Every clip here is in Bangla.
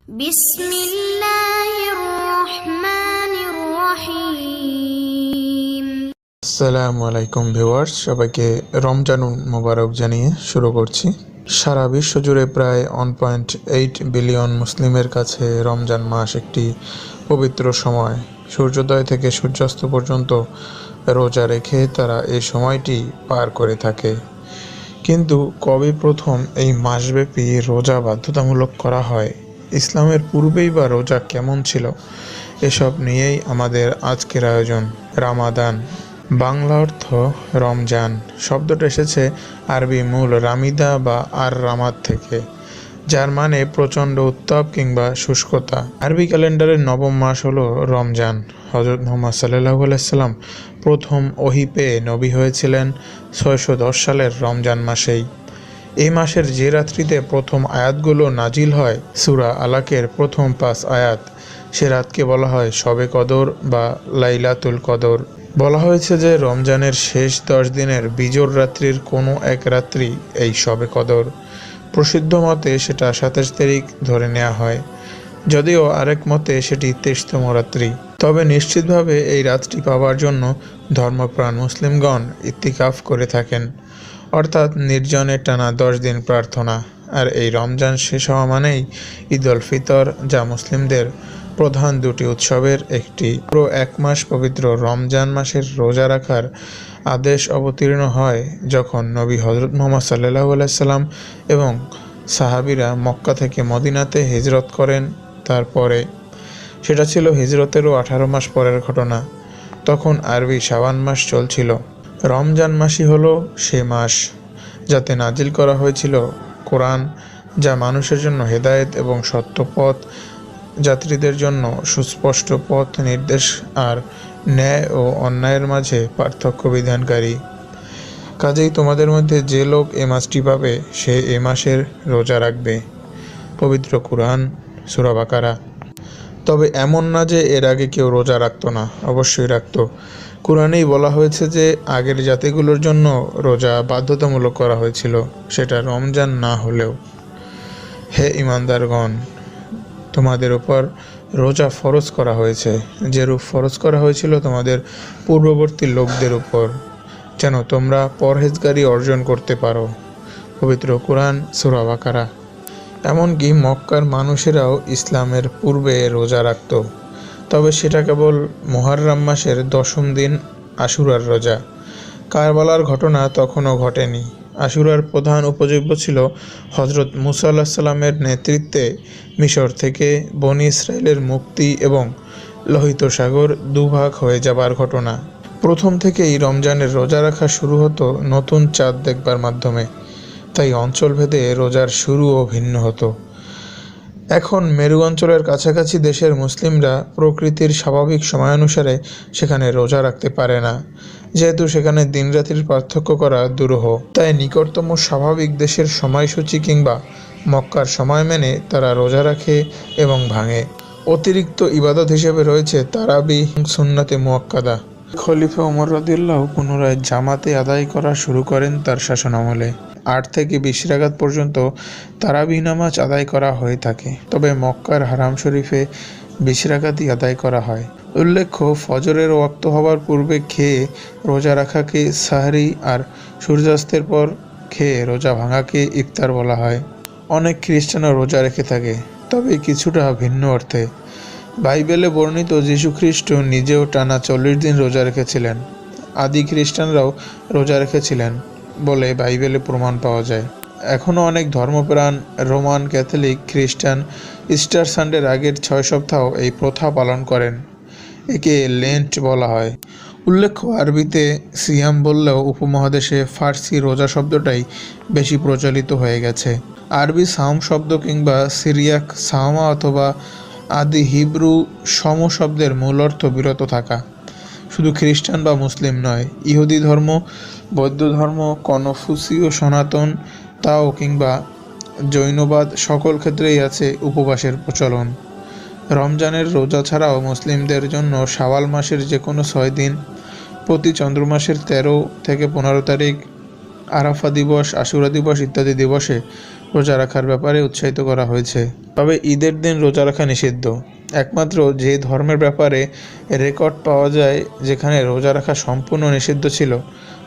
বিসমিল্লাহির রহমানির রহিম। আসসালামু আলাইকুম ভিউয়ার্স, সবাইকে রমজানুন মোবারক জানিয়ে শুরু করছি। সারা বিশ্ব জুড়ে প্রায় 1.8 বিলিয়ন মুসলিমের কাছে রমজান মাস একটি পবিত্র সময়। সূর্যোদয় থেকে সূর্যাস্ত পর্যন্ত রোজা রেখে তারা এই সময়টি পার করে থাকে। কিন্তু কবে প্রথম এই মাসব্যাপী রোজা বাধ্যতামূলক করা হয়, ইসলামের পূর্বেই বা রোজা কেমন ছিল, এসব নিয়েই আমাদের আজকের আয়োজন। রামাদান, বাংলা অর্থ রমজান। শব্দটা এসেছে আরবি মূল রামিদা বা আর রামাদ থেকে, যার মানে প্রচণ্ড উত্তাপ কিংবা শুষ্কতা। আরবি ক্যালেন্ডারের নবম মাস হলো রমজান। হজরত মুহাম্মদ সাল্লাল্লাহু আলাইহি সাল্লাম প্রথম ওহী পেয়ে নবী হয়েছিলেন 610 সালের রমজান মাসেই। এই মাসের যে রাত্রিতে প্রথম আয়াতগুলো নাজিল হয়, সূরা আলাকের প্রথম 5 আয়াত, সে রাতকে বলা হয় শবে কদর বা লাইলাতুল কদর। বলা হয়েছে যে রমজানের শেষ 10 দিনের বিজোড় রাত্রির কোনো এক রাত্রি এই শবে কদর। প্রসিদ্ধ মতে সেটা 27 তারিখ ধরে নেওয়া হয়, যদিও আরেক মতে সেটি 23তম রাত্রি। তবে নিশ্চিতভাবে এই রাতটি পাওয়ার জন্য ধর্মপ্রাণ মুসলিমগণ ইতিকাফ করে থাকেন, অর্থাৎ নির্জনে টানা 10 দিন প্রার্থনা। আর এই রমজান শেষ হওয়া মানেই ঈদ উল ফিতর, যা মুসলিমদের প্রধান দুটি উৎসবের একটি। পুরো এক মাস পবিত্র রমজান মাসের রোজা রাখার আদেশ অবতীর্ণ হয় যখন নবী হজরত মুহাম্মদ সাল্লাল্লাহু আলাইহি সাল্লাম এবং সাহাবীরা মক্কা থেকে মদিনাতে হিজরত করেন। তারপরে সেটা ছিল হিজরতেরও 18 মাস পরের ঘটনা। তখন আরবি শাবান মাস চলছিল। রমজান মাসই হলো সে মাস যাতে নাজিল করা হয়েছিল কোরআন, যা মানুষের জন্য হেদায়েত এবং সত্য পথ, যাত্রীদের জন্য সুস্পষ্ট পথ নির্দেশ আর ন্যায় ও অন্যায়ের মাঝে পার্থক্য বিধানকারী। কাজেই তোমাদের মধ্যে যে লোক এ মাসটি পাবে সে এ মাসের রোজা রাখবে। পবিত্র কুরআন, সূরা বাকারা। তবে এমন না যে এর আগে কেউ রোজা রাখতো না, অবশ্যই রাখত। কুরআনেই বলা হয়েছে যে আগের জাতিগুলোর জন্য রোজা বাধ্যতামূলক করা হয়েছিল, সেটা রমজান না হলেও। হে ঈমানদারগণ, তোমাদের উপর রোজা ফরজ করা হয়েছে, যেরূপ ফরজ করা হয়েছিল তোমাদের পূর্ববর্তী লোকদের উপর, যেন তোমরা পরহেজগারি অর্জন করতে পারো। পবিত্র কুরআন, সূরা বাকারা। এমনকি মক্কার মানুষেরাও ইসলামের পূর্বে রোজা রাখত, তবে সেটা কেবল মুহররম মাসের 10ম দিন আশুরার রোজা। কারবালার ঘটনা তখনও ঘটেনি। আশুরার প্রধান উপজীব্য ছিল হজরত মুসা আলাইহিস সালামের নেতৃত্বে মিশর থেকে বনি ইসরায়েলের মুক্তি এবং লোহিত সাগর দুভাগ হয়ে যাবার ঘটনা। প্রথম থেকেই রমজানের রোজা রাখা শুরু হতো নতুন চাঁদ দেখবার মাধ্যমে, তাই অঞ্চলভেদে রোজার শুরুও ভিন্ন হতো। এখন মেরু অঞ্চলের কাছাকাছি দেশের মুসলিমরা প্রকৃতির স্বাভাবিক সময়ানুসারে সেখানে রোজা রাখতে পারে না, যেহেতু সেখানে দিনরাত্রির পার্থক্য করা দুরূহ। তাই নিকটতম স্বাভাবিক দেশের সময়সূচি কিংবা মক্কার সময় মেনে তারা রোজা রাখে এবং ভাঙে। অতিরিক্ত ইবাদত হিসেবে রয়েছে তারাবিহ, সুন্নাতে মুআক্কাদা। খলিফা ওমর রাদিয়াল্লাহু পুনরায় জামাতে আদায় করা শুরু করেন তার শাসনামলে। 8 থেকে 20 রাকাত পর্যন্ত তারাবিহ নামাজ আদায় করা হয়ে থাকে, তবে মক্কার হারাম শরীফে 20 রাকাতই আদায় করা হয়। উল্লেখ্য, ফজরের ওয়াক্ত হবার পূর্বে খেয়ে রোজা রাখাকে সাহরি আর সূর্যাস্তের পর খেয়ে রোজা ভাঙাকে ইফতার বলা হয়। অনেক খ্রিস্টানও রোজা রেখে থাকে, তবে কিছুটা ভিন্ন অর্থে। বাইবেলে বর্ণিত যীশু খ্রিস্ট নিজেও টানা 40 দিন রোজা রেখেছিলেন। আদি খ্রিস্টানরাও রোজা রেখেছিলেন বলে বাইবেলে প্রমাণ পাওয়া যায়। এখনও অনেক ধর্মপ্রাণ রোমান ক্যাথলিক খ্রিস্টান ইস্টার সানডের আগের 6 সপ্তাহ এই প্রথা পালন করেন। একে লেন্ট বলা হয়। উল্লেখ্য, আরবিতে সিয়াম বললেও উপমহাদেশে ফার্সি রোজা শব্দটাই বেশি প্রচলিত হয়ে গেছে। আরবি সাওম শব্দ কিংবা সিরিয়াক সাওমা অথবা আদি হিব্রু সম শব্দের মূল অর্থ বিরত থাকা। শুধু খ্রিস্টান বা মুসলিম নয়, ইহুদি ধর্ম, বৌদ্ধ ধর্ম, কনফুসীয় সনাতন তাও কিংবা জৈনবাদ, সকল ক্ষেত্রেই আছে উপবাসের প্রচলন। রমজানের রোজা ছাড়াও মুসলিমদের জন্য শাওয়াল মাসের যে কোনো 6 দিন, প্রতি চন্দ্রমাসের 13 থেকে 15 তারিখ, আরাফা দিবস, আশুরা দিবস ইত্যাদি দিবসে রোজা রাখার ব্যাপারে উৎসাহিত করা হয়েছে। তবে ঈদের দিন রোজা রাখা নিষিদ্ধ। একমাত্র যে ধর্মের ব্যাপারে রেকর্ড পাওয়া যায় যেখানে রোজা রাখা সম্পূর্ণ নিষিদ্ধ ছিল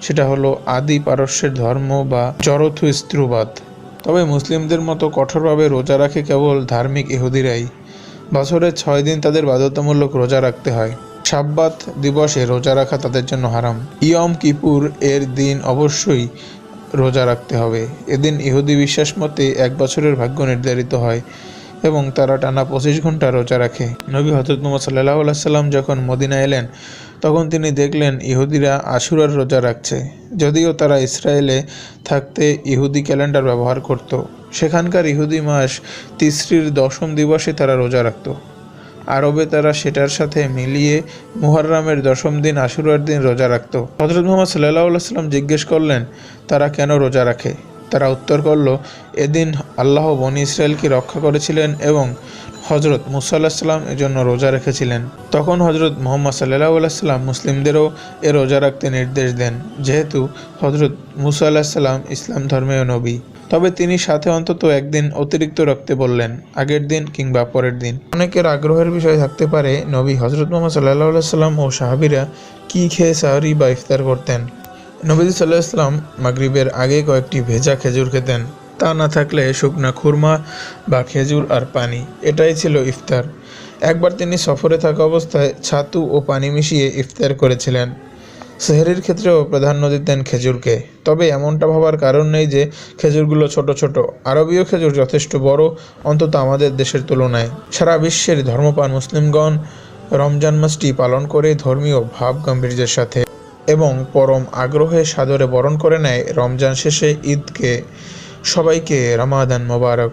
সেটা হলো আদি পারস্যের ধর্ম বা জরথুস্ত্রুবাদ। তবে মুসলিমদের মতো কঠোরভাবে রোজা রাখে কেবল ধার্মিক ইহুদিরাই। বছরে 6 দিন তাদের বাধ্যতামূলক রোজা রাখতে হয়। সাব্বাত দিবসে রোজা রাখা তাদের জন্য হারাম। ইয়ম কিপুর এর দিন অবশ্যই রোজা রাখতে হবে। এদিন ইহুদি বিশ্বাস মতে 1 বছরের ভাগ্য নির্ধারিত হয় এবং তারা টানা 25 ঘন্টা রোজা রাখে। নবী হযরত মুহাম্মদ সাল্লাল্লাহু আলাইহি সাল্লাম যখন মদিনা এলেন তখন তিনি দেখলেন ইহুদিরা আশুরার রোজা রাখছে। যদিও তারা ইসরায়েলে থাকতে ইহুদি ক্যালেন্ডার ব্যবহার করত, সেখানকার ইহুদি মাস তিসরির 10ম দিবসে তারা রোজা রাখত। আরবে তারা সেটার সাথে মিলিয়ে মুহররমের 10ম দিন আশুরার দিন রোজা রাখত। হযরত মুহাম্মদ সাল্লাল্লাহু আলাইহি সাল্লাম জিজ্ঞেস করলেন তারা কেন রোজা রাখে। তারা উত্তর করল, এদিন আল্লাহ বনী ইসরায়েলকে রক্ষা করেছিলেন এবং হযরত মুসা আলাইহিস সালাম এজন্য রোজা রেখেছিলেন। তখন হযরত মুহাম্মদ সাল্লাল্লাহু আলাইহি সাল্লাম মুসলিমদেরও এ রোজা রাখতে নির্দেশ দেন, যেহেতু হযরত মুসা আলাইহিস সালাম ইসলাম ধর্মের নবী। তবে তিনি সাথে অন্তত একদিন অতিরিক্ত রাখতে বললেন, আগের দিন কিংবা পরের দিন। অনেকের আগ্রহের বিষয় থাকতে পারে নবী হযরত মুহাম্মদ সাল্লাল্লাহু আলাইহি সাল্লাম ও সাহাবীরা কি খেয়ে সাহরি বা ইফতার করতেন। নবী সাল্লাল্লাহু আলাইহি সাল্লাম মাগরিবের আগে কয়েকটি ভেজা খেজুর খেতেন। তা না থাকলে শুকনা খুরমা বা খেজুর আর পানি, এটাই ছিল ইফতার। একবার তিনি সফরে থাকা অবস্থায় ছাতু ও পানি মিশিয়ে ইফতার করেছিলেন। সেহরির ক্ষেত্রেও প্রাধান্য দিতেন খেজুরকে। তবে এমনটা ভাবার কারণ নেই যে খেজুরগুলো ছোট ছোট। আরবীয় খেজুর যথেষ্ট বড়, অন্তত আমাদের দেশের তুলনায়। সারা বিশ্বের ধর্মপ্রাণ মুসলিমগণ রমজান মাসটি পালন করে ধর্মীয় ভাব গাম্ভীর্যের সাথে এবং পরম আগ্রহে সাদরে বরণ করে নেয় রমজান শেষে ঈদকে। সবাইকে রমাদান মোবারক।